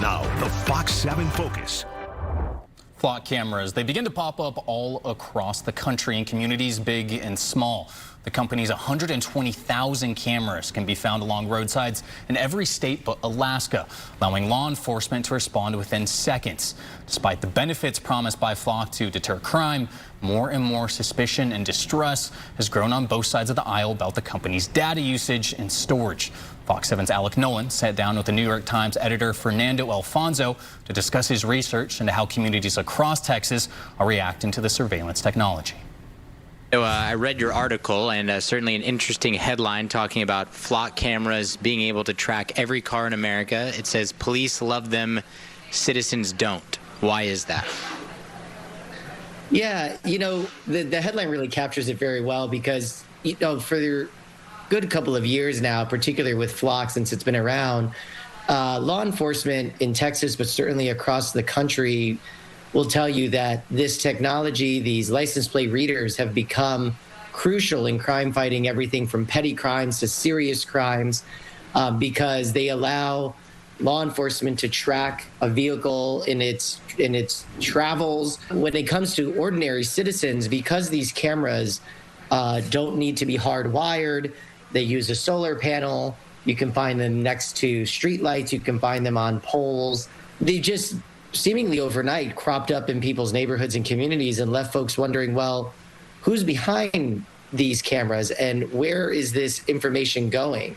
Now, the Fox 7 Focus. Flock cameras, they begin to pop up all across the country in communities big and small. The company's 120,000 cameras can be found along roadsides in every state but Alaska, allowing law enforcement to respond within seconds. Despite the benefits promised by Flock to deter crime, more and more suspicion and distrust has grown on both sides of the aisle about the company's data usage and storage. Fox 7's Alec Nolan sat down with the New York Times editor Fernando Alfonso to discuss his research into how communities across Texas are reacting to the surveillance technology. So, I read your article, and certainly an interesting headline talking about flock cameras being able to track every car in America. It says, police love them, citizens don't. Why is that? Yeah, the headline really captures it very well because, for a good couple of years now, particularly with Flock since it's been around, law enforcement in Texas, but certainly across the country, will tell you that this technology, these license plate readers, have become crucial in crime fighting, everything from petty crimes to serious crimes, because they allow law enforcement to track a vehicle in its travels. When it comes to ordinary citizens, because these cameras don't need to be hardwired, they use a solar panel. You can find them next to streetlights. You can find them on poles. They just seemingly overnight cropped up in people's neighborhoods and communities and left folks wondering, well, who's behind these cameras and where is this information going?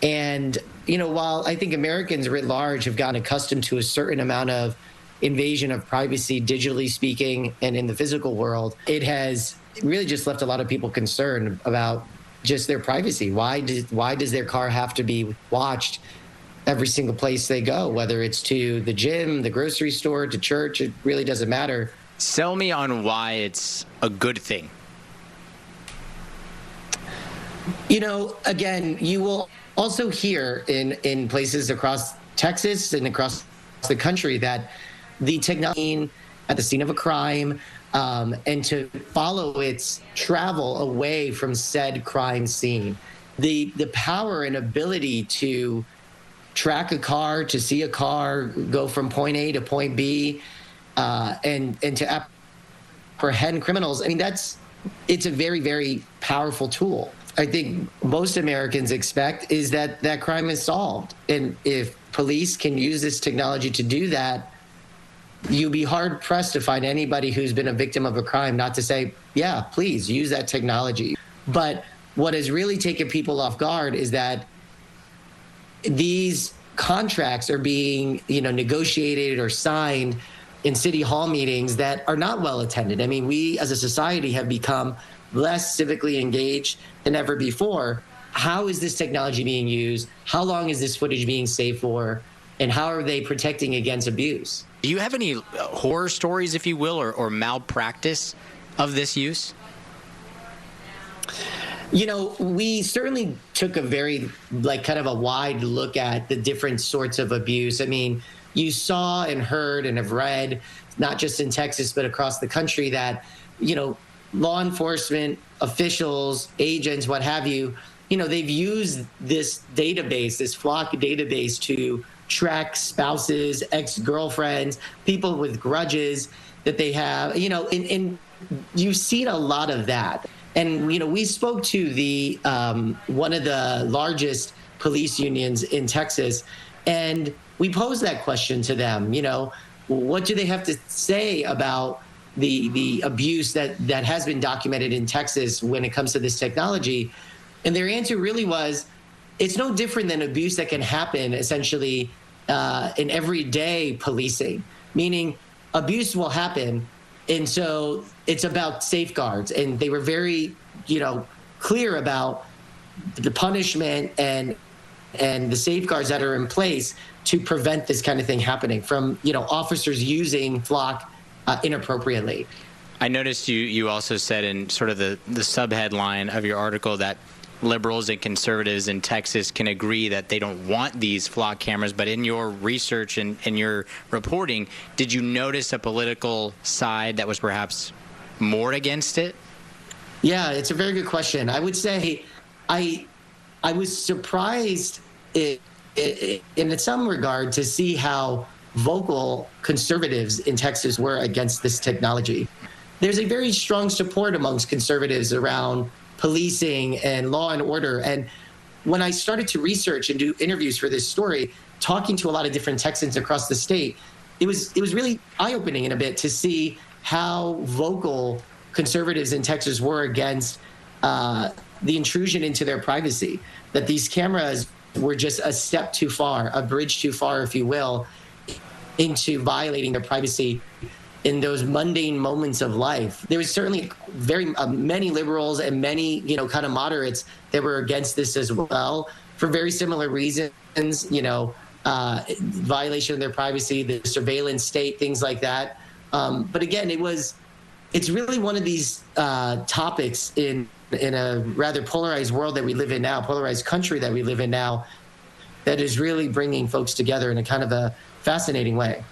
And, while I think Americans writ large have gotten accustomed to a certain amount of invasion of privacy, digitally speaking, and in the physical world, it has really just left a lot of people concerned about just their privacy. Why does their car have to be watched every single place they go, whether it's to the gym, the grocery store, to church? It really doesn't matter. Sell me on why it's a good thing. Again, you will also hear in places across Texas and across the country that the technology at the scene of a crime and to follow its travel away from said crime scene. The power and ability to track a car, to see a car go from point A to point B, and to apprehend criminals. I mean, it's a very, very powerful tool. I think most Americans expect is that crime is solved. And if police can use this technology to do that, you'd be hard pressed to find anybody who's been a victim of a crime not to say, yeah, please use that technology. But what has really taken people off guard is that these contracts are being, negotiated or signed in city hall meetings that are not well attended. I mean, we as a society have become less civically engaged than ever before. How is this technology being used? How long is this footage being saved for? And how are they protecting against abuse? Do you have any horror stories, if you will, or malpractice of this use? We certainly took a very, kind of a wide look at the different sorts of abuse. I mean, you saw and heard and have read, not just in Texas, but across the country, that, law enforcement officials, agents, what have you, they've used this database, this Flock database, to track spouses, ex-girlfriends, people with grudges that they have, and you've seen a lot of that. And, we spoke to the one of the largest police unions in Texas, and we posed that question to them, what do they have to say about the abuse that has been documented in Texas when it comes to this technology? And their answer really was, it's no different than abuse that can happen essentially in everyday policing, meaning abuse will happen. And so it's about safeguards. And they were very, clear about the punishment and the safeguards that are in place to prevent this kind of thing happening from, officers using Flock inappropriately. I noticed you also said in sort of the subheadline of your article that liberals and conservatives in Texas can agree that they don't want these Flock cameras, but in your research and your reporting, did you notice a political side that was perhaps more against it? Yeah, it's a very good question. I would say I was surprised in some regard to see how vocal conservatives in Texas were against this technology. There's a very strong support amongst conservatives around policing and law and order. And when I started to research and do interviews for this story, talking to a lot of different Texans across the state, it was really eye-opening in a bit to see how vocal conservatives in Texas were against the intrusion into their privacy, that these cameras were just a step too far, a bridge too far, if you will, into violating their privacy in those mundane moments of life. There was certainly many liberals and many, kind of moderates that were against this as well for very similar reasons, violation of their privacy, the surveillance state, things like that. But again, it's really one of these topics in a rather polarized world that we live in now, polarized country that we live in now, that is really bringing folks together in a kind of a fascinating way.